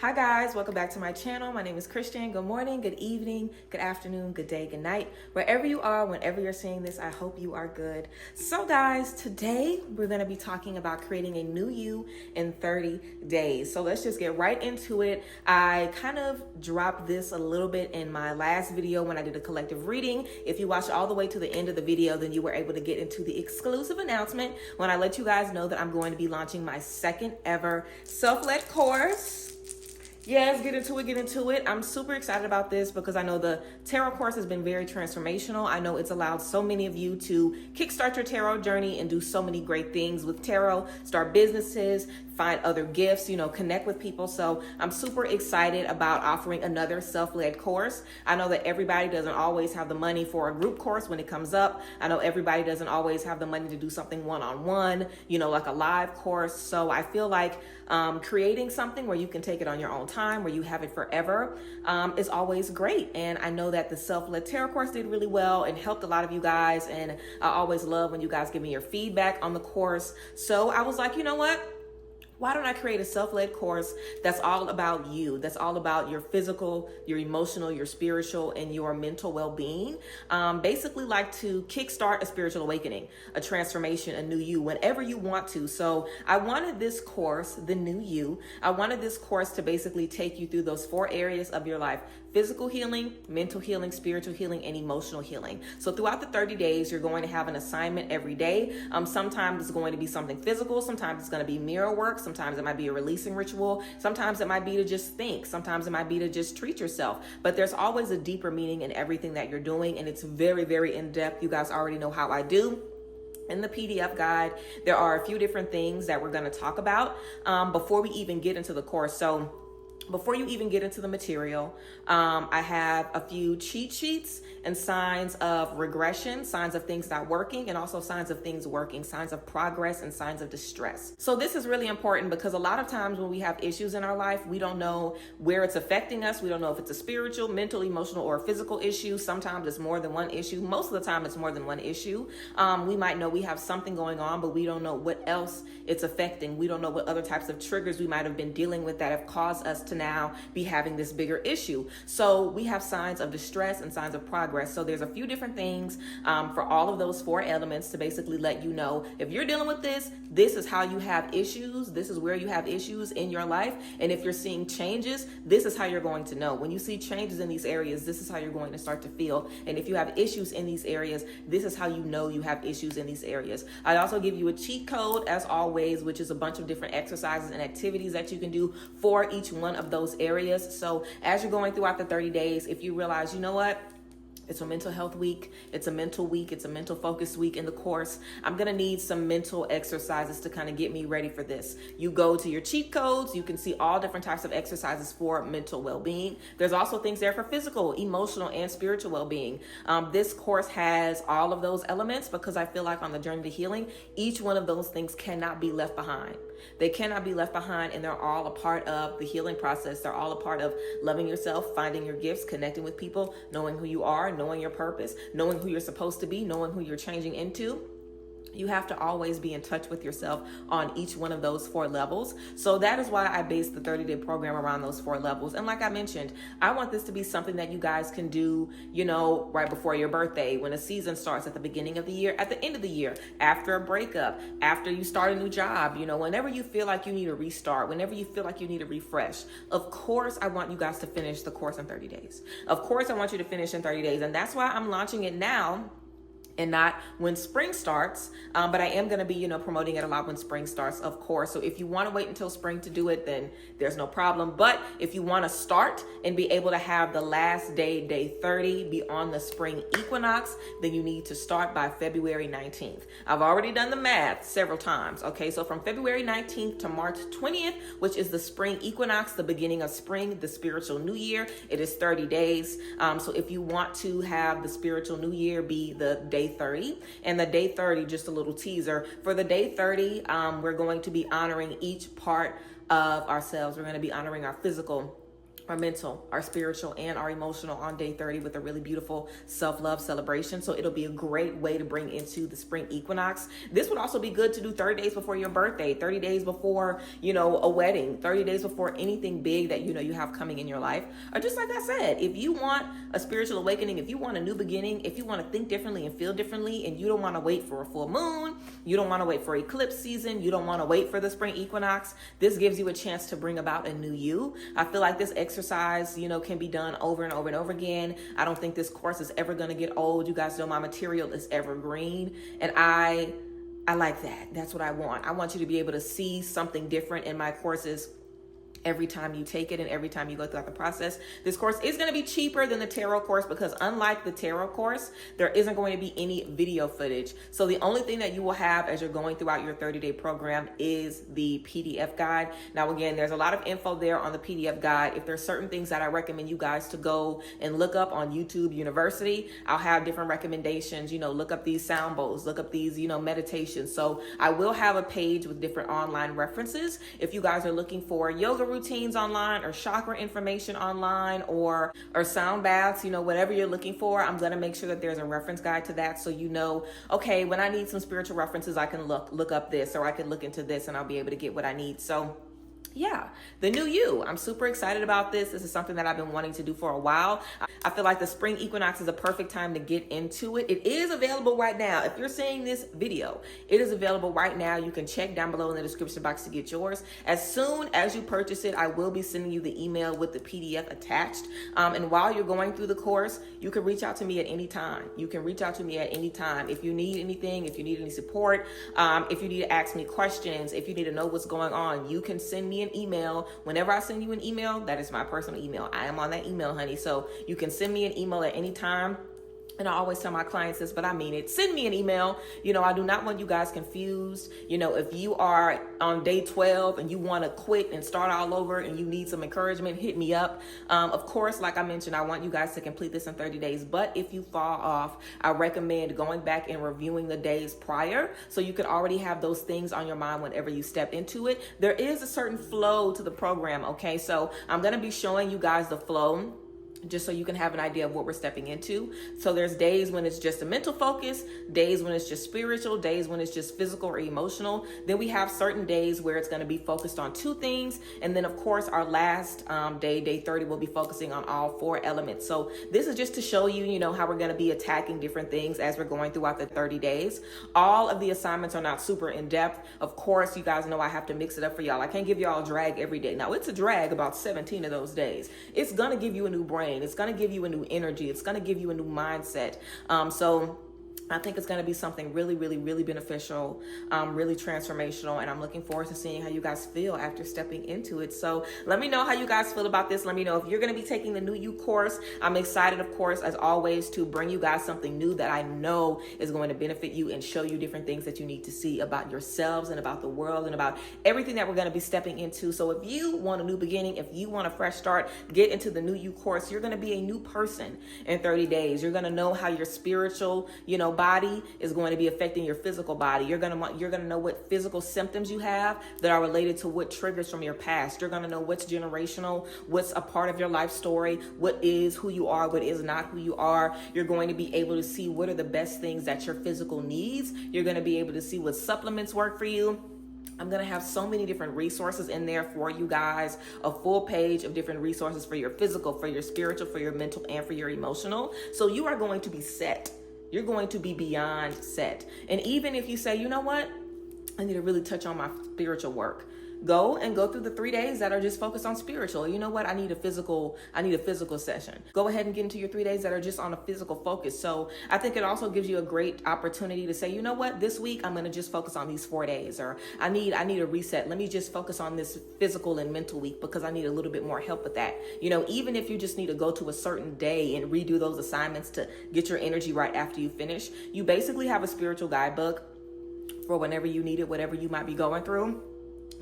Hi guys, welcome back to my channel. My name is Christian. Good morning, good evening, good afternoon, good day, good night. Wherever you are, whenever you're seeing this, I hope you are good. So guys, today we're gonna be talking about creating a new you in 30 days. So let's just get right into it. I kind of dropped this a little bit in my last video when I did a collective reading. If you watched all the way to the end of the video, then you were able to get into the exclusive announcement when I let you guys know that I'm going to be launching my second ever self-led course. Yes, get into it. I'm super excited about this because I know the tarot course has been very transformational. I know it's allowed so many of you to kickstart your tarot journey and do so many great things with tarot, start businesses, find other gifts, connect with people. So I'm super excited about offering another self-led course. I know that everybody doesn't always have the money for a group course when it comes up. I know everybody doesn't always have the money to do something one-on-one, like a live course. So I feel like creating something where you can take it on your own time, where you have it forever, is always great. And I know that the self-led tarot course did really well and helped a lot of you guys. And I always love when you guys give me your feedback on the course. So I was like, you know what? Why don't I create a self-led course that's all about you, that's all about your physical, your emotional, your spiritual, and your mental well-being? Basically like to kickstart a spiritual awakening, a transformation, a new you, whenever you want to. So I wanted this course, the new you, I wanted this course to basically take you through those 4 areas of your life: physical healing, mental healing, spiritual healing, and emotional healing. So throughout the 30 days, you're going to have an assignment every day. Sometimes it's going to be something physical. Sometimes it's going to be mirror work. Sometimes it might be a releasing ritual. Sometimes it might be to just think. Sometimes it might be to just treat yourself. But there's always a deeper meaning in everything that you're doing. And it's very, very in-depth. You guys already know how I do. In the PDF guide, there are a few different things that we're going to talk about before we even get into the course. So before you even get into the material, I have a few cheat sheets and signs of regression, signs of things not working, and also signs of things working, signs of progress, and signs of distress. So this is really important because a lot of times when we have issues in our life, we don't know where it's affecting us. We don't know if it's a spiritual, mental, emotional, or a physical issue. Sometimes it's more than one issue. Most of the time it's more than one issue. We might know we have something going on, but we don't know what else it's affecting. We don't know what other types of triggers we might have been dealing with that have caused us to now be having this bigger issue. So we have signs of distress and signs of progress. So there's a few different things for all of those 4 elements to basically let you know if you're dealing with this, this is how you have issues. This is where you have issues in your life. And if you're seeing changes, this is how you're going to know. When you see changes in these areas, this is how you're going to start to feel. And if you have issues in these areas, this is how you know you have issues in these areas. I also give you a cheat code as always, which is a bunch of different exercises and activities that you can do for each one of those areas. So as you're going throughout the 30 days, if you realize, you know what? It's a mental health week. It's a mental week. It's a mental focus week in the course. I'm going to need some mental exercises to kind of get me ready for this. You go to your cheat codes. You can see all different types of exercises for mental well-being. There's also things there for physical, emotional, and spiritual well-being. This course has all of those elements because I feel like on the journey to healing, each one of those things cannot be left behind. They cannot be left behind, and they're all a part of the healing process. They're all a part of loving yourself, finding your gifts, connecting with people, knowing who you are, knowing your purpose, knowing who you're supposed to be, knowing who you're changing into. You have to always be in touch with yourself on each one of those 4 levels. So that is why I based the 30-day program around those 4 levels. And like I mentioned, I want this to be something that you guys can do, right before your birthday, when a season starts, at the beginning of the year, at the end of the year, after a breakup, after you start a new job, whenever you feel like you need a restart, whenever you feel like you need a refresh. Of course, I want you guys to finish the course in 30 days. Of course, I want you to finish in 30 days. And that's why I'm launching it now and not when spring starts. But I am going to be, promoting it a lot when spring starts, of course. So if you want to wait until spring to do it, then there's no problem. But if you want to start and be able to have the last day, day 30, be on the spring equinox, then you need to start by February 19th. I've already done the math several times. Okay, so from February 19th to March 20th, which is the spring equinox, the beginning of spring, the spiritual new year, it is 30 days. So if you want to have the spiritual new year be the day 30, and the day 30, just a little teaser for the day 30, we're going to be honoring each part of ourselves. We're going to be honoring our physical, our mental, our spiritual, and our emotional on day 30 with a really beautiful self-love celebration. So it'll be a great way to bring into the spring equinox. This would also be good to do 30 days before your birthday, 30 days before, a wedding, 30 days before anything big that you have coming in your life. Or just like I said, if you want a spiritual awakening, if you want a new beginning, if you want to think differently and feel differently, and you don't want to wait for a full moon, you don't want to wait for eclipse season, you don't want to wait for the spring equinox, this gives you a chance to bring about a new you. I feel like this exercise, can be done over and over and over again. I don't think this course is ever going to get old. You guys know my material is evergreen, and I like that. That's what I want. I want you to be able to see something different in my courses every time you take it and every time you go throughout the process. This course is going to be cheaper than the tarot course because unlike the tarot course, there isn't going to be any video footage. So the only thing that you will have as you're going throughout your 30-day program is the PDF guide. Now, again, there's a lot of info there on the PDF guide. If there's certain things that I recommend you guys to go and look up on YouTube University, I'll have different recommendations, look up these sound bowls, look up these, meditations. So I will have a page with different online references. If you guys are looking for yoga routines online or chakra information online or sound baths, whatever you're looking for, I'm going to make sure that there's a reference guide to that. So, okay, when I need some spiritual references, I can look up this, or I can look into this, and I'll be able to get what I need. So yeah, the new you. I'm super excited about this. This is something that I've been wanting to do for a while. I feel like the spring equinox is a perfect time to get into it. It is available right now. If you're seeing this video, it is available right now. You can check down below in the description box to get yours. As soon as you purchase it, I will be sending you the email with the PDF attached. And while you're going through the course, you can reach out to me at any time. You can reach out to me at any time. If you need anything, if you need any support, if you need to ask me questions, if you need to know what's going on, you can send me an email. Whenever I send you an email, that is my personal email. I am on that email, honey. So you can send me an email at any time. And I always tell my clients this, but I mean it. Send me an email. I do not want you guys confused. If you are on day 12 and you want to quit and start all over and you need some encouragement, hit me up. Of course, like I mentioned, I want you guys to complete this in 30 days. But if you fall off, I recommend going back and reviewing the days prior so you could already have those things on your mind whenever you step into it. There is a certain flow to the program, okay? So I'm going to be showing you guys the flow, just so you can have an idea of what we're stepping into. So there's days when it's just a mental focus, days when it's just spiritual, days when it's just physical or emotional. Then we have certain days where it's going to be focused on two things. And then of course, our last day 30, will be focusing on all four elements. So this is just to show you, how we're going to be attacking different things as we're going throughout the 30 days. All of the assignments are not super in depth. Of course, you guys know I have to mix it up for y'all. I can't give y'all a drag every day. Now it's a drag about 17 of those days. It's going to give you a new brain. It's going to give you a new energy. It's going to give you a new mindset. So I think it's going to be something really, really, really beneficial, really transformational. And I'm looking forward to seeing how you guys feel after stepping into it. So let me know how you guys feel about this. Let me know if you're going to be taking the New You course. I'm excited, of course, as always, to bring you guys something new that I know is going to benefit you and show you different things that you need to see about yourselves and about the world and about everything that we're going to be stepping into. So if you want a new beginning, if you want a fresh start, get into the New You course. You're going to be a new person in 30 days. You're going to know how your spiritual, body is going to be affecting your physical body. You're going to know what physical symptoms you have that are related to what triggers from your past. You're going to know what's generational, what's a part of your life story, what is who you are, what is not who you are. You're going to be able to see what are the best things that your physical needs. You're going to be able to see what supplements work for you. I'm going to have so many different resources in there for you guys, a full page of different resources for your physical, for your spiritual, for your mental, and for your emotional. So you are going to be set. You're going to be beyond set. And even if you say, you know what, I need to really touch on my spiritual work, go through the 3 days that are just focused on spiritual. You know what? I need a physical session. Go ahead and get into your 3 days that are just on a physical focus. So I think it also gives you a great opportunity to say, you know what, this week I'm going to just focus on these 4 days, or I need a reset. Let me just focus on this physical and mental week because I need a little bit more help with that. Even if you just need to go to a certain day and redo those assignments to get your energy right after you finish, you basically have a spiritual guidebook for whenever you need it, whatever you might be going through.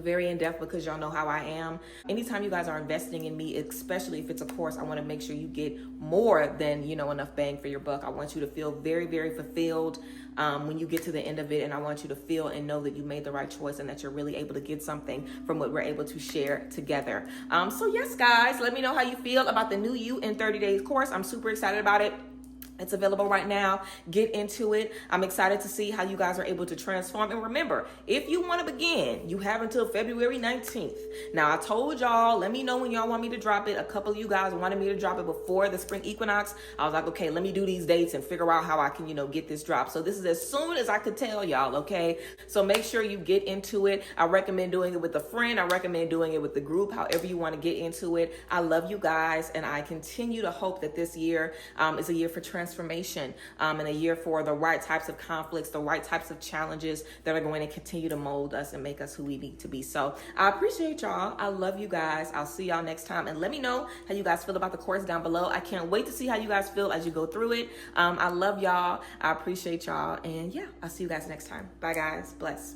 very in-depth because y'all know how I am. Anytime you guys are investing in me, especially if it's a course, I want to make sure you get more than, you know, enough bang for your buck. I want you to feel very, very fulfilled when you get to the end of it, and I want you to feel and know that you made the right choice and that you're really able to get something from what we're able to share together. So yes, guys, let me know how you feel about the new You in 30 Days course. I'm super excited about it. It's available right now. Get into it. I'm excited to see how you guys are able to transform. And remember, if you want to begin, you have until February 19th. Now, I told y'all, let me know when y'all want me to drop it. A couple of you guys wanted me to drop it before the spring equinox. I was like, okay, let me do these dates and figure out how I can, you know, get this drop. So this is as soon as I could tell y'all, okay? So make sure you get into it. I recommend doing it with a friend. I recommend doing it with the group, however you want to get into it. I love you guys, and I continue to hope that this year is a year for transformation, and a year for the right types of conflicts, the right types of challenges that are going to continue to mold us and make us who we need to be. So I appreciate y'all. I love you guys. I'll see y'all next time, and let me know how you guys feel about the course down below. I can't wait to see how you guys feel as you go through it. I love y'all. I appreciate y'all, and yeah, I'll see you guys next time. Bye guys. Bless.